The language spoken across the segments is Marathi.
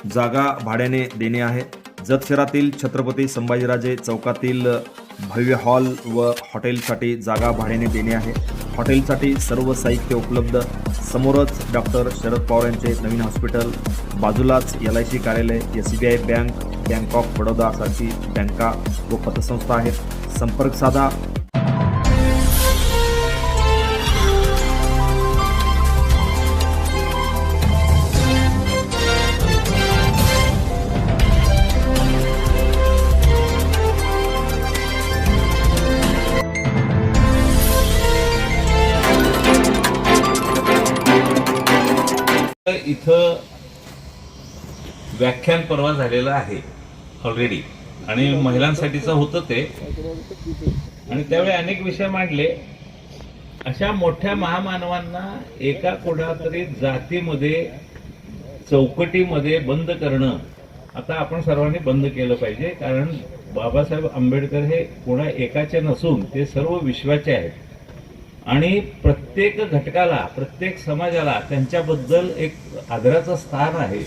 जागा भाड्याने देणे आहे। जत शहरातील छत्रपती संभाजीराजे चौकातील भव्य हॉल व हॉटेलसाठी जागा भाड्याने देणे आहे। हॉटेलसाठी सर्व साहित्य उपलब्ध। समोरच डॉक्टर शरद पवार यांचे नवीन हॉस्पिटल, बाजूलाच LIC कार्यालय, SBI bank, bank of Baroda सारखी बँका व पतसंस्था आहेत। संपर्क साधा। इथं व्याख्यान परवा झालेलं आहे ऑलरेडी आणि महिलांसाठीचं होतं ते, आणि त्यावेळी अनेक विषय मांडले। अशा मोठ्या महामानवांना एका कुठल्यातरी जातीमध्ये चौकटीमध्ये बंद करणं आता आपण सर्वांनी बंद केलं पाहिजे, कारण बाबासाहेब आंबेडकर हे कोणा एकाचे नसून ते सर्व विश्वाचे आहेत आणि प्रत्येक घटकाला, प्रत्येक समाजाला त्यांच्याबद्दल एक आदराचं स्थान आहे।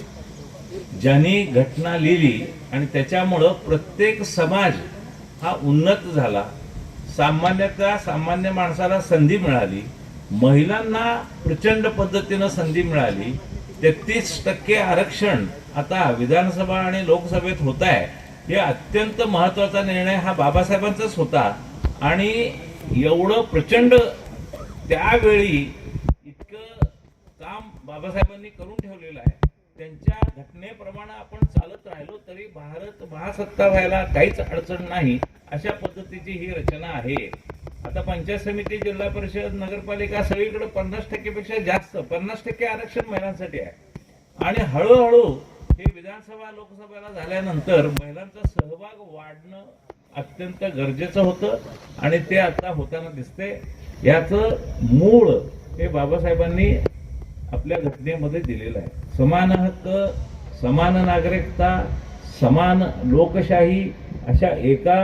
ज्यांनी घटना लिहिली आणि त्याच्यामुळं प्रत्येक समाज हा उन्नत झाला, सामान्य माणसाला संधी मिळाली, महिलांना प्रचंड पद्धतीनं संधी मिळाली। 33% आरक्षण आता विधानसभा आणि लोकसभेत होत आहे। हे अत्यंत महत्वाचा निर्णय हा बाबासाहेबांचाच होता आणि एवढं प्रचंड त्यावेळी इतकं काम बाबासाहेबांनी करून ठेवलेलं आहे। त्यांच्या घटनेप्रमाणे आपण चालत राहिलो तरी भारत महासत्ता व्हायला काहीच अडचण नाही, अशा पद्धतीची ही रचना आहे। आता पंचायत समिती, जिल्हा परिषद, नगरपालिका सगळीकडे 50% पेक्षा जास्त 50% आरक्षण महिलांसाठी आहे आणि हळूहळू हे विधानसभा लोकसभेला झाल्यानंतर महिलांचा सहभाग वाढणं अत्यंत गरजेचं होतं आणि ते आता होताना दिसते। याचं मूळ हे बाबासाहेबांनी आपल्या घटनेमध्ये दिलेलं आहे। समान हक्क, समान नागरिकता, समान लोकशाही, अशा एका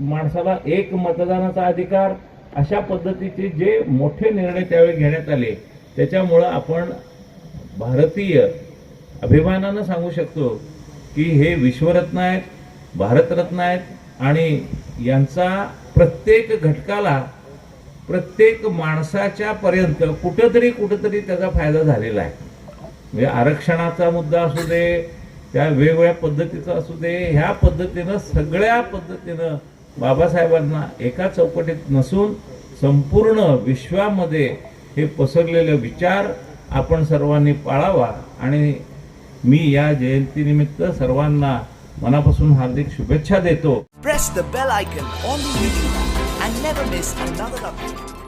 माणसाला एक मतदानाचा अधिकार, अशा पद्धतीचे जे मोठे निर्णय त्यावेळी घेण्यात आले, त्याच्यामुळं आपण भारतीय अभिमानानं सांगू शकतो की हे विश्वरत्न आहेत, भारतरत्न आहेत आणि यांचा प्रत्येक घटकाला, प्रत्येक माणसाच्या पर्यंत कुठेतरी त्याचा फायदा झालेला आहे। म्हणजे आरक्षणाचा मुद्दा असू दे, त्या वेगवेगळ्या पद्धतीचा असू दे, ह्या पद्धतीनं सगळ्या पद्धतीनं बाबासाहेबांना एका चौकटीत नसून संपूर्ण विश्वामध्ये हे पसरलेले विचार आपण सर्वांनी पाळावा आणि मी या जयंतीनिमित्त सर्वांना मनापासून हार्दिक शुभेच्छा देतो। Press the bell icon on the YouTube app and never miss another update.